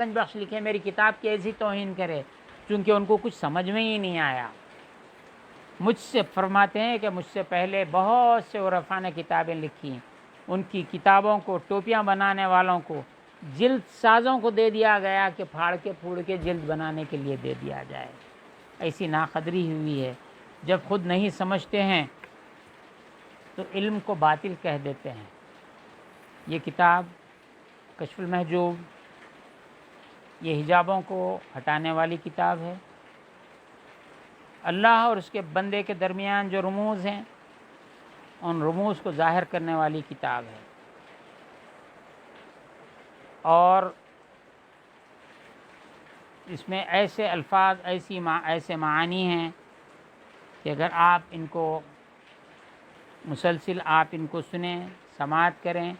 گنج بخش لکھے میری کتاب کی ایسی توہین کرے، چونکہ ان کو کچھ سمجھ میں ہی نہیں آیا۔ مجھ سے فرماتے ہیں کہ مجھ سے پہلے بہت سے عرفا نے کتابیں لکھی، ان کی کتابوں کو ٹوپیاں بنانے والوں کو، جلد سازوں کو دے دیا گیا کہ پھاڑ کے پھوڑ کے جلد بنانے کے لیے دے دیا جائے۔ ایسی ناقدری ہوئی ہے۔ جب خود نہیں سمجھتے ہیں تو علم کو باطل کہہ دیتے ہیں۔ یہ کتاب کشف المحجوب یہ حجابوں کو ہٹانے والی کتاب ہے۔ اللہ اور اس کے بندے کے درمیان جو رموز ہیں ان رموز کو ظاہر کرنے والی کتاب ہے، اور اس میں ایسے الفاظ ایسے معانی ہیں کہ اگر آپ ان کو مسلسل آپ ان کو سنیں، سماعت کریں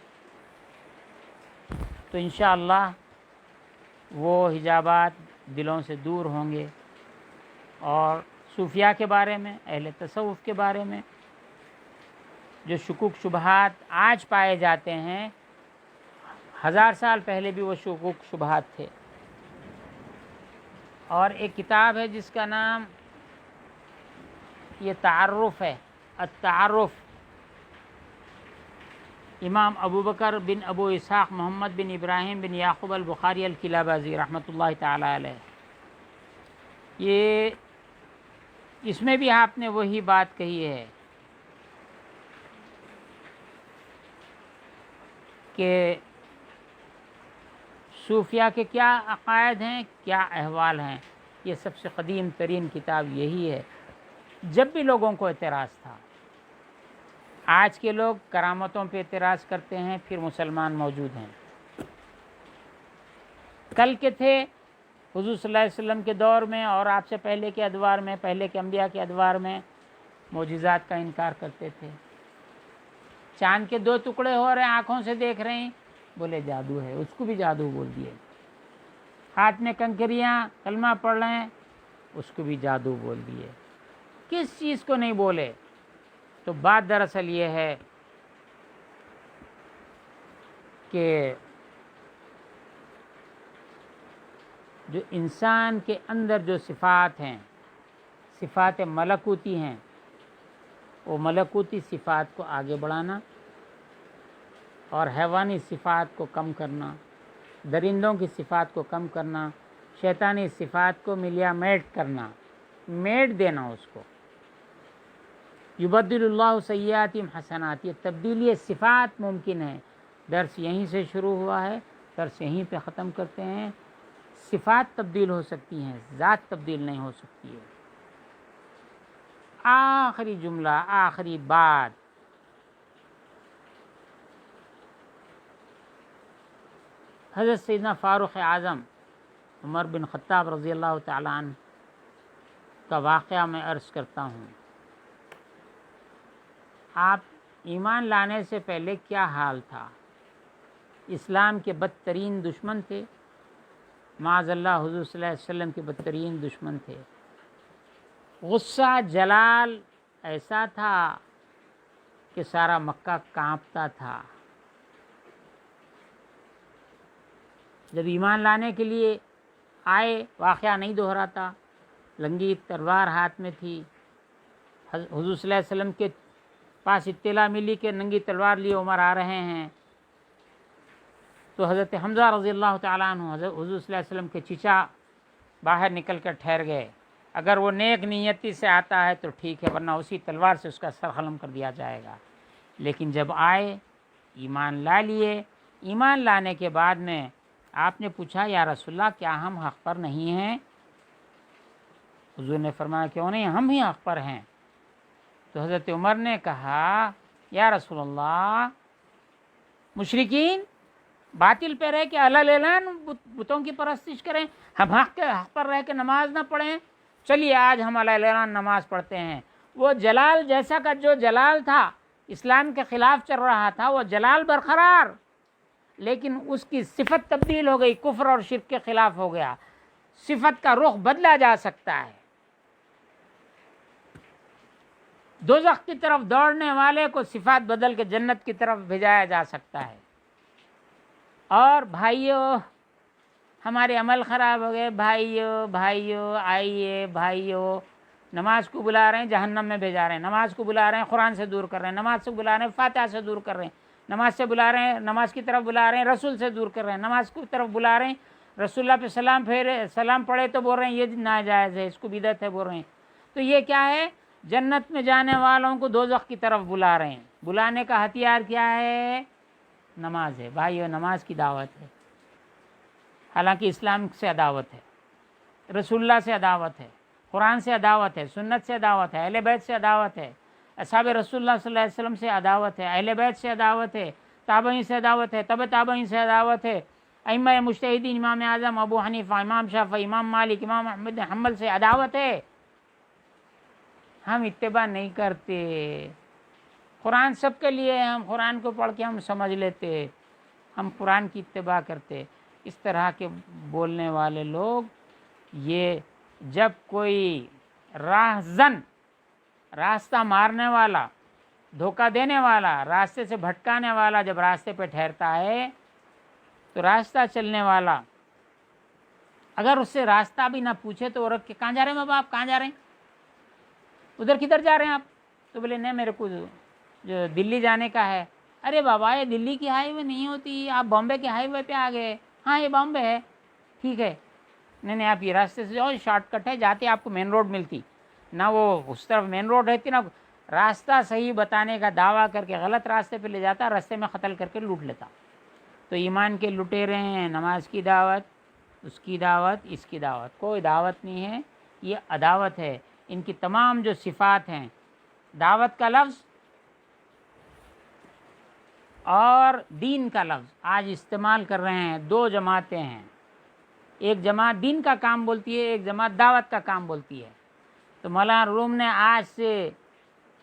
تو انشاءاللہ وہ حجابات دلوں سے دور ہوں گے، اور صوفیہ کے بارے میں، اہل تصوف کے بارے میں جو شکوک شبہات آج پائے جاتے ہیں، 1000 سال پہلے بھی وہ شکوک شبہات تھے۔ اور ایک کتاب ہے جس کا نام یہ تعارف ہے، التعارف، امام ابو بکر بن ابو اسحاق محمد بن ابراہیم بن یعقوب البخاری الکلابازی رحمۃ اللہ تعالی علیہ۔ یہ اس میں بھی آپ نے وہی بات کہی ہے کہ صوفیہ کے کیا عقائد ہیں، کیا احوال ہیں۔ یہ سب سے قدیم ترین کتاب یہی ہے۔ جب بھی لوگوں کو اعتراض تھا، آج کے لوگ کرامتوں پہ اعتراض کرتے ہیں، پھر مسلمان موجود ہیں۔ کل کے تھے حضور صلی اللہ علیہ وسلم کے دور میں، اور آپ سے پہلے کے ادوار میں، پہلے کے انبیاء کے ادوار میں معجزات کا انکار کرتے تھے۔ چاند کے 2 ٹکڑے ہو رہے ہیں، آنکھوں سے دیکھ رہے ہیں، بولے جادو ہے، اس کو بھی جادو بول دیے۔ ہاتھ میں کنکریاں، کلمہ پڑھ رہے ہیں، اس کو بھی جادو بول دیے۔ کس چیز کو نہیں بولے؟ تو بات دراصل یہ ہے کہ جو انسان کے اندر جو صفات ہیں، صفات ملکوتی ہیں، وہ ملکوتی صفات کو آگے بڑھانا اور حیوانی صفات کو کم کرنا، درندوں کی صفات کو کم کرنا، شیطانی صفات کو ملیا میٹ کرنا، میٹ دینا اس کو۔ یبدل اللہ سیئاتہم حسنات، یہ تبدیلی صفات ممکن ہے۔ درس یہیں سے شروع ہوا ہے، درس یہیں پہ ختم کرتے ہیں۔ صفات تبدیل ہو سکتی ہیں، ذات تبدیل نہیں ہو سکتی ہے۔ آخری جملہ، آخری بات، حضرت سیدنا فاروق اعظم عمر بن خطاب رضی اللہ تعالیٰ عنہ کا واقعہ میں عرض کرتا ہوں۔ آپ ایمان لانے سے پہلے کیا حال تھا؟ اسلام کے بدترین دشمن تھے، معاذ اللہ حضور صلی اللہ علیہ وسلم کے بدترین دشمن تھے۔ غصہ جلال ایسا تھا کہ سارا مکہ کانپتا تھا۔ جب ایمان لانے کے لیے آئے، واقعہ نہیں دہراتا، لنگی تلوار ہاتھ میں تھی، حضور صلی اللہ علیہ وسلم کے پاس اطلاع ملی کہ ننگی تلوار لیے عمر آ رہے ہیں، تو حضرت حمزہ رضی اللہ تعالیٰ عنہ حضور صلی اللہ علیہ وسلم کے چچا باہر نکل کر ٹھہر گئے۔ اگر وہ نیک نیتی سے آتا ہے تو ٹھیک ہے، ورنہ اسی تلوار سے اس کا سر قلم کر دیا جائے گا۔ لیکن جب آئے، ایمان لا لیے، ایمان لانے کے بعد میں آپ نے پوچھا یا رسول اللہ کیا ہم حق پر نہیں ہیں؟ حضور نے فرمایا کیوں نہیں، ہم ہی حق پر ہیں۔ تو حضرت عمر نے کہا یا رسول اللہ، مشرکین باطل پہ رہ کے علل اعلان بتوں کی پرستش کریں، ہم حق پر رہ کے نماز نہ پڑھیں؟ چلیے آج ہم علل اعلان نماز پڑھتے ہیں۔ وہ جلال جیسا کا جو جلال تھا، اسلام کے خلاف چل رہا تھا، وہ جلال برقرار، لیکن اس کی صفت تبدیل ہو گئی، کفر اور شرک کے خلاف ہو گیا۔ صفت کا رخ بدلا جا سکتا ہے۔ دوزخ کی طرف دوڑنے والے کو صفات بدل کے جنت کی طرف بھیجایا جا سکتا ہے۔ اور بھائیو، ہمارے عمل خراب ہو گئے. بھائیو آئیے بھائیو، نماز کو بلا رہے ہیں جہنم میں بھیجا رہے ہیں، نماز کو بلا رہے ہیں قرآن سے دور کر رہے ہیں، نماز سے بلا رہے ہیں فاتحہ سے دور کر رہے ہیں، نماز سے بلا رہے ہیں، نماز کی طرف بلا رہے ہیں رسول سے دور کر رہے ہیں، نماز کی طرف بلا رہے ہیں رسول اللہ پہ سلام پڑھے تو بول رہے ہیں یہ ناجائز ہے، اس کو بدعت ہے بول رہے ہیں. تو یہ کیا ہے؟ جنت میں جانے والوں کو دوزخ کی طرف بلا رہے ہیں. بلانے کا ہتھیار کیا ہے؟ نماز ہے. بھائیو نماز کی دعوت ہے، حالانکہ اسلام سے عداوت ہے، رسول اللہ سے عداوت ہے، قرآن سے عداوت ہے، سنت سے عداوت ہے، اہل بیت سے عداوت ہے، اصحاب رسول اللہ صلی اللہ علیہ وسلم سے عداوت ہے، اہل بیت سے عداوت ہے، تابعین سے عداوت ہے، تبع تابعین سے عداوت ہے، ائمہ مجتہدین امام اعظم ابو حنیفہ، امام شافعی، امام مالک، امام احمد بن حنبل سے عداوت ہے. ہم اتباع نہیں کرتے. قرآن سب کے لیے ہے، ہم قرآن کو پڑھ کے ہم سمجھ لیتے، ہم قرآن کی اتباع کرتے. اس طرح کے بولنے والے لوگ، یہ جب کوئی راہزن، راستہ مارنے والا، دھوکہ دینے والا، راستے سے بھٹکانے والا جب راستے پہ ٹھہرتا ہے تو راستہ چلنے والا اگر اس سے راستہ بھی نہ پوچھے تو وہ رکھ کے کہاں جا رہے ہیں بابا، آپ کہاں جا رہے ہیں، ادھر کدھر جا رہے ہیں آپ؟ تو بولے نہیں میرے کو جو دلی جانے کا ہے. ارے بابا یہ دلی کی ہائی وے نہیں ہوتی، آپ بامبے کے ہائی وے پہ آ گئے. ہاں یہ بامبے ہے، ٹھیک ہے. نہیں آپ یہ راستے سے جاؤ، شارٹ کٹ ہے، جاتے آپ کو مین روڈ ملتی نہ، وہ اس طرف مین روڈ رہتی نا. راستہ صحیح بتانے کا دعویٰ کر کے غلط راستے پہ لے جاتا، راستے میں قتل کر کے لوٹ لیتا. تو ایمان کے لٹیرے ہیں. نماز کی دعوت، اس کی دعوت، اس کی دعوت، کوئی دعوت نہیں ہے، یہ عداوت ہے. ان کی تمام جو صفات ہیں، دعوت کا لفظ اور دین کا لفظ آج استعمال کر رہے ہیں. دو جماعتیں ہیں، ایک جماعت دین کا کام بولتی ہے، ایک جماعت دعوت کا کام بولتی ہے. تو مولانا روم نے آج سے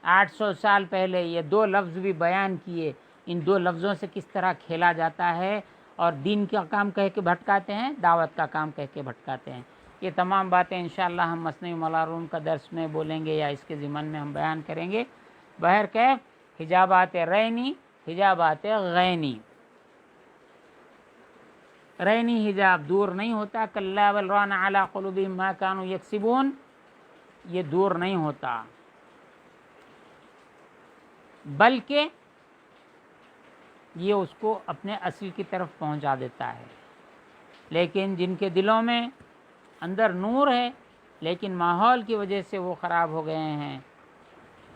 800 سال پہلے یہ دو لفظ بھی بیان کیے. ان دو لفظوں سے کس طرح کھیلا جاتا ہے، اور دین کا کام کہہ کے بھٹکاتے ہیں، دعوت کا کام کہہ کے بھٹکاتے ہیں. یہ تمام باتیں انشاءاللہ ہم مثنوی مولانا روم کا درس میں بولیں گے، یا اس کے ضمن میں ہم بیان کریں گے. بہرکیف حجابات رینی، حجابات غینی. رینی حجاب دور نہیں ہوتا، کلا بل ران علی قلوبہم ما کانوا یکسبون، یہ دور نہیں ہوتا، بلکہ یہ اس کو اپنے اصل کی طرف پہنچا دیتا ہے. لیکن جن کے دلوں میں اندر نور ہے لیکن ماحول کی وجہ سے وہ خراب ہو گئے ہیں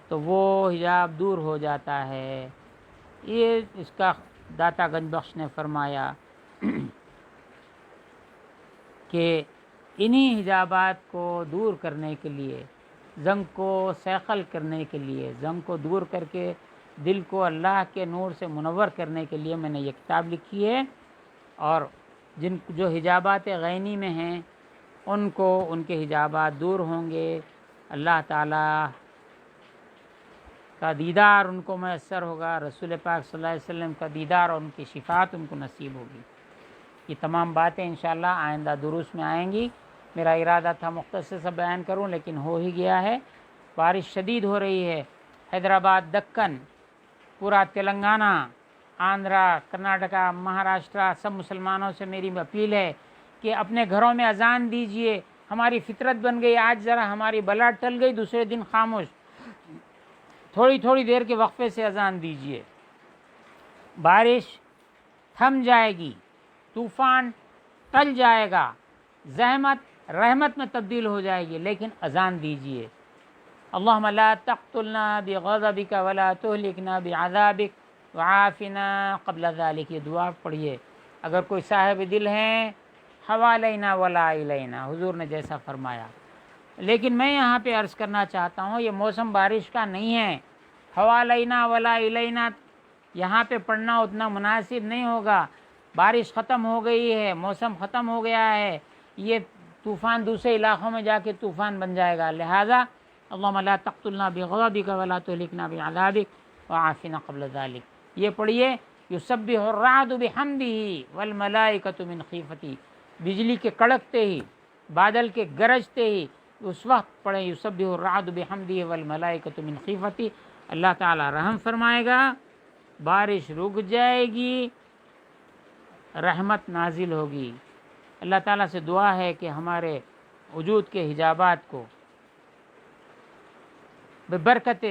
تو وہ حجاب دور ہو جاتا ہے. یہ اس کا داتا گنج بخش نے فرمایا کہ انہی حجابات کو دور کرنے کے لیے، زنگ کو سیخل کرنے کے لیے، زنگ کو دور کر کے دل کو اللہ کے نور سے منور کرنے کے لیے میں نے یہ کتاب لکھی ہے. اور جو حجابات غینی میں ہیں ان کو ان کے حجابات دور ہوں گے، اللہ تعالیٰ کا دیدار ان کو میسر ہوگا، رسول پاک صلی اللہ علیہ وسلم کا دیدار اور ان کی شفاعت ان کو نصیب ہوگی. یہ تمام باتیں انشاءاللہ آئندہ دروس میں آئیں گی. میرا ارادہ تھا مختصر سا بیان کروں لیکن ہو ہی گیا ہے. بارش شدید ہو رہی ہے. حیدرآباد، دکن، پورا تلنگانہ، آندھرا، کرناٹکا، مہاراشٹرا، سب مسلمانوں سے میری اپیل ہے کہ اپنے گھروں میں اذان دیجئے. ہماری فطرت بن گئی، آج ذرا ہماری بلا ٹل گئی، دوسرے دن خاموش، تھوڑی تھوڑی دیر کے وقفے سے اذان دیجئے. بارش تھم جائے گی، طوفان ٹل جائے گا، زحمت رحمت میں تبدیل ہو جائے گی، لیکن اذان دیجئے. اللہم لا تقتلنا بغضبک ولا تہلکنا بعذابک وعافنا قبل ذلک. یہ دعا پڑھیے. اگر کوئی صاحب دل ہیں، حوالینا ولا الینا، حضور نے جیسا فرمایا. لیکن میں یہاں پہ عرض کرنا چاہتا ہوں یہ موسم بارش کا نہیں ہے. حوالینا ولا الینا یہاں پہ پڑھنا اتنا مناسب نہیں ہوگا. بارش ختم ہو گئی ہے، موسم ختم ہو گیا ہے، یہ طوفان دوسرے علاقوں میں جا کے طوفان بن جائے گا. لہذا اللہم لا تقتلنا بغضبک ولا تہلکنا بعذابک وعافنا قبل ذلک. یہ پڑھیے. یسبح الرعد بحمدہ والملائکۃ من خیفتہ. بجلی کے کڑکتے ہی، بادل کے گرجتے ہی اس وقت پڑھیں یسبح الرعد بحمدہ والملائکۃ من خیفتہ. اللہ تعالی رحم فرمائے گا، بارش رک جائے گی، رحمت نازل ہوگی. اللہ تعالیٰ سے دعا ہے کہ ہمارے وجود کے حجابات کو ببرکت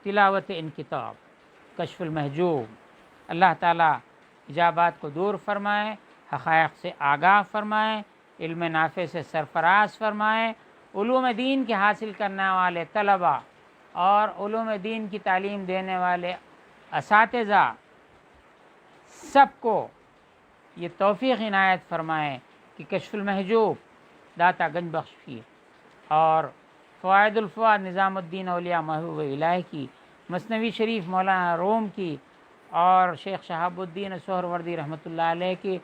تلاوت ان کتاب کشف المحجوب اللہ تعالیٰ حجابات کو دور فرمائے، حقائق سے آگاہ فرمائے، علم نافع سے سرفراز فرمائے، علوم دین کے حاصل کرنے والے طلباء اور علوم دین کی تعلیم دینے والے اساتذہ سب کو یہ توفیق عنایت فرمائے کہ کشف المحجوب داتا گنج بخش کی اور فوائد الفواد نظام الدین اولیاء محبوب الہی کی، مثنوی شریف مولانا روم کی اور شیخ شہاب الدین سہروردی رحمۃ اللہ علیہ کی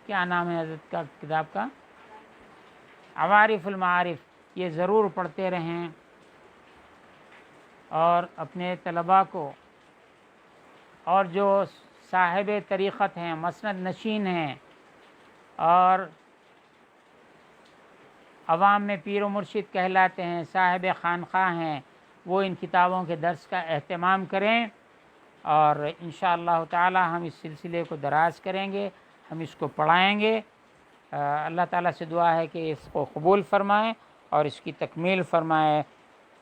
کیا نام ہے حضرت کا کتاب کا، عوارف المعارف، یہ ضرور پڑھتے رہیں اور اپنے طلباء کو اور جو صاحب طریقت ہیں، مسند نشین ہیں اور عوام میں پیر و مرشد کہلاتے ہیں، صاحب خانقاہ ہیں، وہ ان کتابوں کے درس کا اہتمام کریں اور انشاءاللہ تعالی ہم اس سلسلے کو دراز کریں گے، ہم اس کو پڑھائیں گے۔ اللہ تعالیٰ سے دعا ہے کہ اس کو قبول فرمائیں اور اس کی تکمیل فرمائے،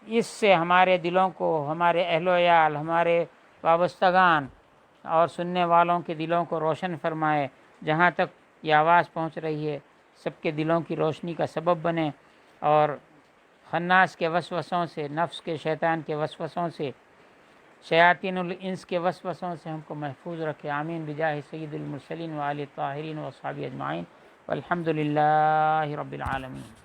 اس سے ہمارے دلوں کو، ہمارے اہل و عیال، ہمارے وابستگان اور سننے والوں کے دلوں کو روشن فرمائے، جہاں تک یہ آواز پہنچ رہی ہے سب کے دلوں کی روشنی کا سبب بنے اور خناس کے وسوسوں سے، نفس کے شیطان کے وسوسوں سے، شیاطین الانس کے وسوسوں سے ہم کو محفوظ رکھے۔ آمین بجاہ سید المرسلین و آل الطاہرین و اصحاب اجمعین والحمد للہ رب العالمین۔